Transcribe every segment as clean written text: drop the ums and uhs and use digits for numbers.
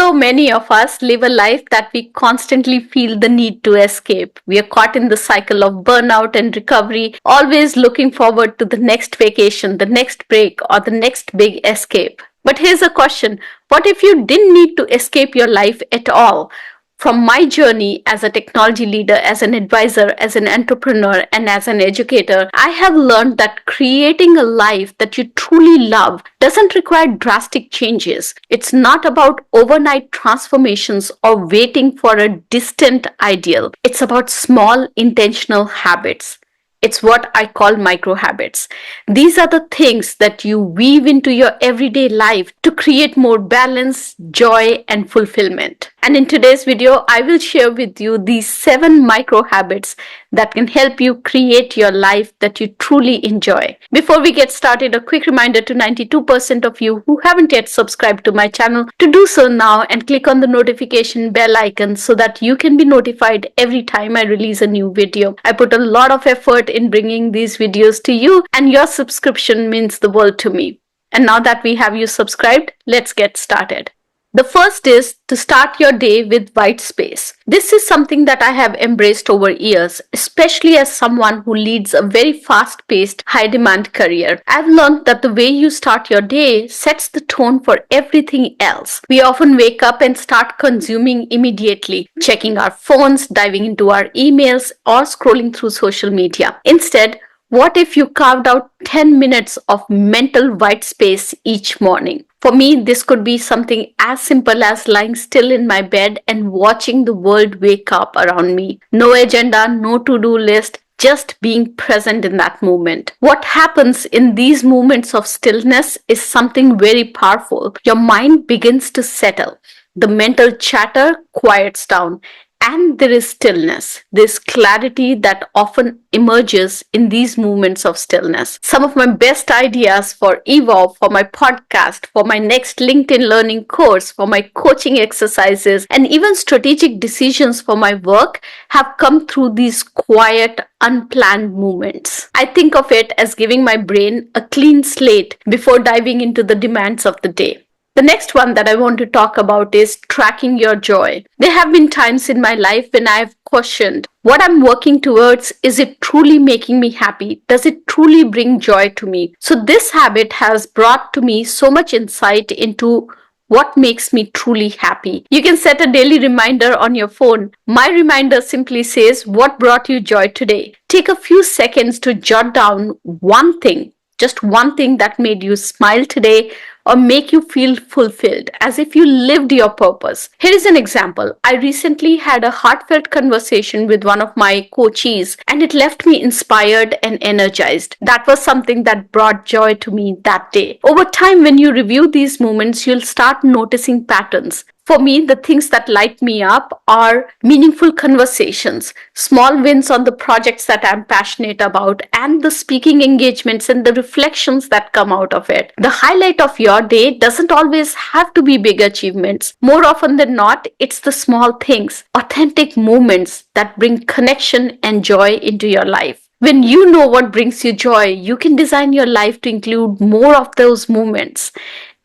So many of us live a life that we constantly feel the need to escape. We are caught in the cycle of burnout and recovery, always looking forward to the next vacation, the next break, or the next big escape. But here's a question: what if you didn't need to escape your life at all? From my journey as a technology leader, as an advisor, as an entrepreneur, and as an educator, I have learned that creating a life that you truly love doesn't require drastic changes. It's not about overnight transformations or waiting for a distant ideal. It's about small, intentional habits. It's what I call micro habits. These are the things that you weave into your everyday life to create more balance, joy, and fulfillment. And in today's video, I will share with you these 7 micro habits that can help you create your life that you truly enjoy. Before we get started, a quick reminder to 92% of you who haven't yet subscribed to my channel to do so now and click on the notification bell icon so that you can be notified every time I release a new video. I put a lot of effort in bringing these videos to you, and your subscription means the world to me. And now that we have you subscribed, let's get started. The first is to start your day with white space. This is something that I have embraced over years, especially as someone who leads a very fast-paced, high-demand career. I've learned that the way you start your day sets the tone for everything else. We often wake up and start consuming immediately, checking our phones, diving into our emails, or scrolling through social media. Instead, what if you carved out 10 minutes of mental white space each morning? For me, this could be something as simple as lying still in my bed and watching the world wake up around me. No agenda, no to-do list, just being present in that moment. What happens in these moments of stillness is something very powerful. Your mind begins to settle. The mental chatter quiets down. And there is stillness, this clarity that often emerges in these moments of stillness. Some of my best ideas for Evolve, for my podcast, for my next LinkedIn learning course, for my coaching exercises, and even strategic decisions for my work have come through these quiet, unplanned moments. I think of it as giving my brain a clean slate before diving into the demands of the day. The next one that I want to talk about is tracking your joy. There have been times in my life when I have questioned what I'm working towards. Is it truly making me happy? Does it truly bring joy to me? So this habit has brought to me so much insight into what makes me truly happy. You can set a daily reminder on your phone. My reminder simply says, what brought you joy today? Take a few seconds to jot down one thing, just one thing that made you smile today or make you feel fulfilled, as if you lived your purpose. Here is an example. I recently had a heartfelt conversation with one of my coachees, and it left me inspired and energized. That was something that brought joy to me that day. Over time, when you review these moments, you'll start noticing patterns. For me, the things that light me up are meaningful conversations, small wins on the projects that I'm passionate about, and the speaking engagements and the reflections that come out of it. The highlight of your day doesn't always have to be big achievements. More often than not, it's the small things, authentic moments that bring connection and joy into your life. When you know what brings you joy, you can design your life to include more of those moments.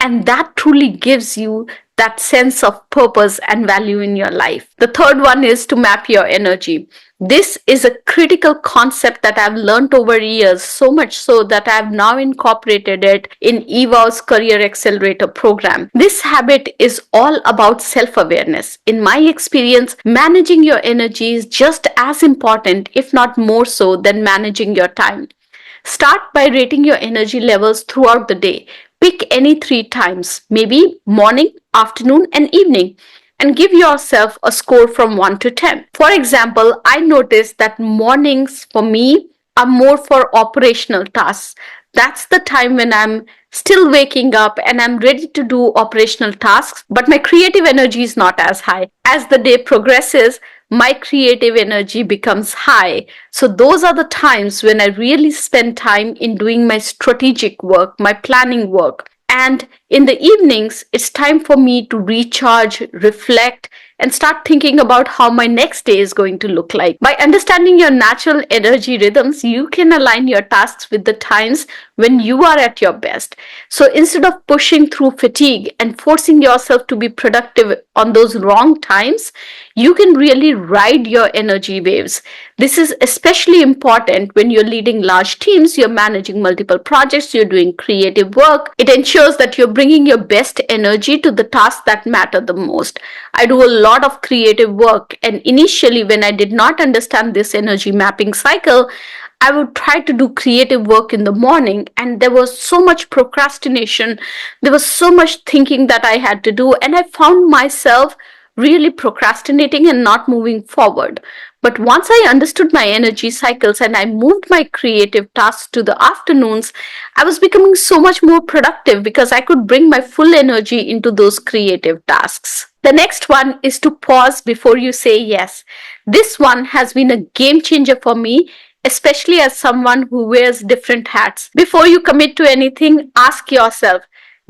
And that truly gives you that sense of purpose and value in your life. The third one is to map your energy. This is a critical concept that I've learned over years, so much so that I've now incorporated it in Eva's Career Accelerator program. This habit is all about self-awareness. In my experience, managing your energy is just as important, if not more so, than managing your time. Start by rating your energy levels throughout the day. Pick any 3 times, maybe morning, afternoon, and evening, and give yourself a score from 1 to 10. For example, I noticed that mornings for me are more for operational tasks. That's the time when I'm still waking up and I'm ready to do operational tasks, but my creative energy is not as high. As the day progresses, my creative energy becomes high. So those are the times when I really spend time in doing my strategic work, my planning work. And In the evenings, it's time for me to recharge, reflect, and start thinking about how my next day is going to look like. By understanding your natural energy rhythms, you can align your tasks with the times when you are at your best. So instead of pushing through fatigue and forcing yourself to be productive on those wrong times, you can really ride your energy waves. This is especially important when you're leading large teams, you're managing multiple projects, you're doing creative work. It ensures that you're bringing your best energy to the tasks that matter the most. I do a lot of creative work, and initially, when I did not understand this energy mapping cycle, I would try to do creative work in the morning, and there was so much procrastination. There was so much thinking that I had to do, and I found myself really procrastinating and not moving forward. But once I understood my energy cycles and I moved my creative tasks to the afternoons, I was becoming so much more productive because I could bring my full energy into those creative tasks. The next one is to pause before you say yes. This one has been a game changer for me, especially as someone who wears different hats. Before you commit to anything, ask yourself,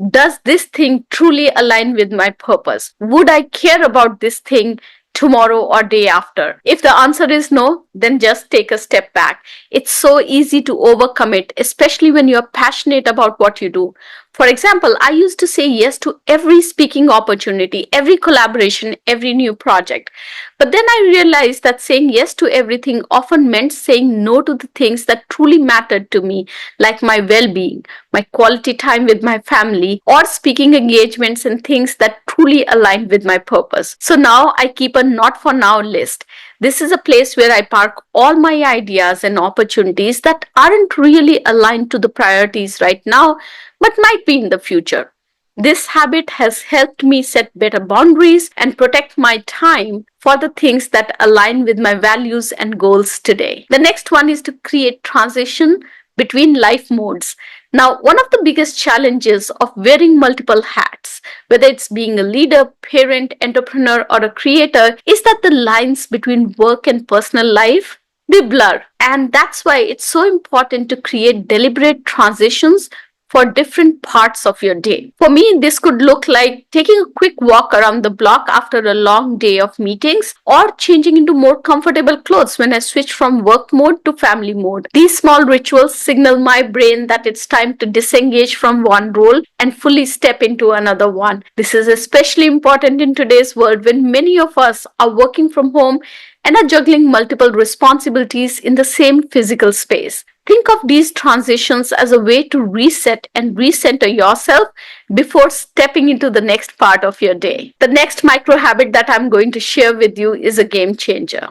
does this thing truly align with my purpose? Would I care about this thing tomorrow or day after? If the answer is no, then just take a step back. It's so easy to overcommit, especially when you're passionate about what you do. For example, I used to say yes to every speaking opportunity, every collaboration, every new project. But then I realized that saying yes to everything often meant saying no to the things that truly mattered to me, like my well being, my quality time with my family, or speaking engagements and things that truly aligned with my purpose. So now I keep a not for now list. This is a place where I park all my ideas and opportunities that aren't really aligned to the priorities right now, but might be in the future. This habit has helped me set better boundaries and protect my time for the things that align with my values and goals today. The next one is to create transition between life modes. Now, one of the biggest challenges of wearing multiple hats, whether it's being a leader, parent, entrepreneur, or a creator, is that the lines between work and personal life, they blur. And that's why it's so important to create deliberate transitions for different parts of your day. For me, this could look like taking a quick walk around the block after a long day of meetings, or changing into more comfortable clothes when I switch from work mode to family mode. These small rituals signal my brain that it's time to disengage from one role and fully step into another one. This is especially important in today's world when many of us are working from home and are juggling multiple responsibilities in the same physical space. Think of these transitions as a way to reset and recenter yourself before stepping into the next part of your day. The next micro habit that I'm going to share with you is a game changer.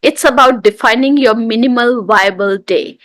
It's about defining your minimal viable day.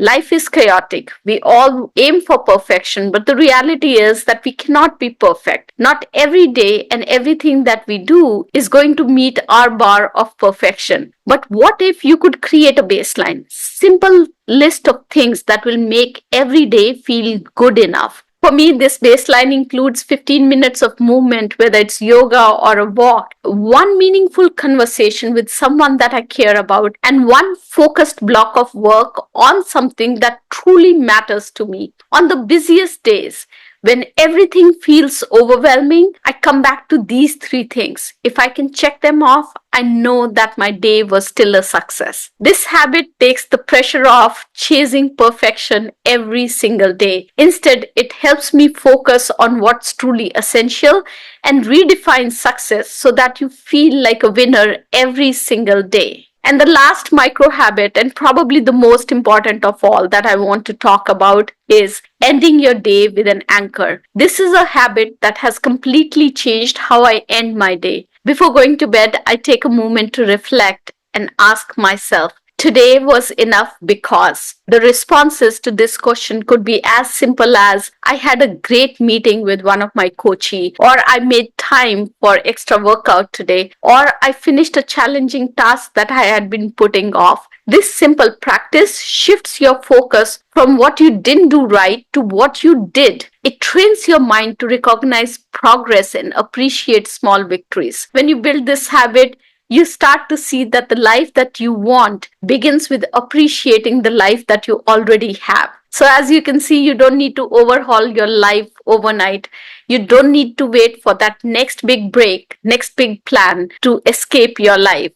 Life is chaotic. We all aim for perfection, but the reality is that we cannot be perfect. Not every day and everything that we do is going to meet our bar of perfection. But what if you could create a baseline? Simple list of things that will make every day feel good enough. For me, this baseline includes 15 minutes of movement, whether it's yoga or a walk, one meaningful conversation with someone that I care about, and one focused block of work on something that truly matters to me. On the busiest days, when everything feels overwhelming, I come back to these three things. If I can check them off, I know that my day was still a success. This habit takes the pressure off chasing perfection every single day. Instead, it helps me focus on what's truly essential and redefine success so that you feel like a winner every single day. And the last micro habit, and probably the most important of all that I want to talk about, is ending your day with an anchor. This is a habit that has completely changed how I end my day. Before going to bed, I take a moment to reflect and ask myself, today was enough because. The responses to this question could be as simple as, I had a great meeting with one of my coachees, or I made time for extra workout today, or I finished a challenging task that I had been putting off. This simple practice shifts your focus from what you didn't do right to what you did. It trains your mind to recognize progress and appreciate small victories. When you build this habit, you start to see that the life that you want begins with appreciating the life that you already have. So, as you can see, you don't need to overhaul your life overnight. You don't need to wait for that next big break, next big plan to escape your life.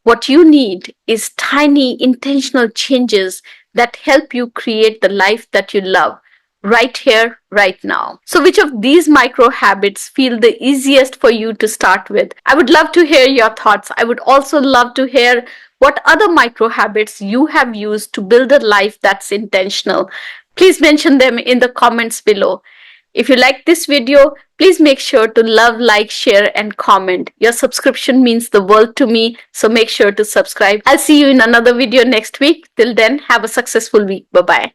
What you need is tiny intentional changes that help you create the life that you love right here, right now. So, which of these micro habits feel the easiest for you to start with? I would love to hear your thoughts. I would also love to hear what other micro habits you have used to build a life that's intentional. Please mention them in the comments below. If you like this video, please make sure to love, like, share, and comment. Your subscription means the world to me, so make sure to subscribe. I'll see you in another video next week. Till then, have a successful week. Bye bye.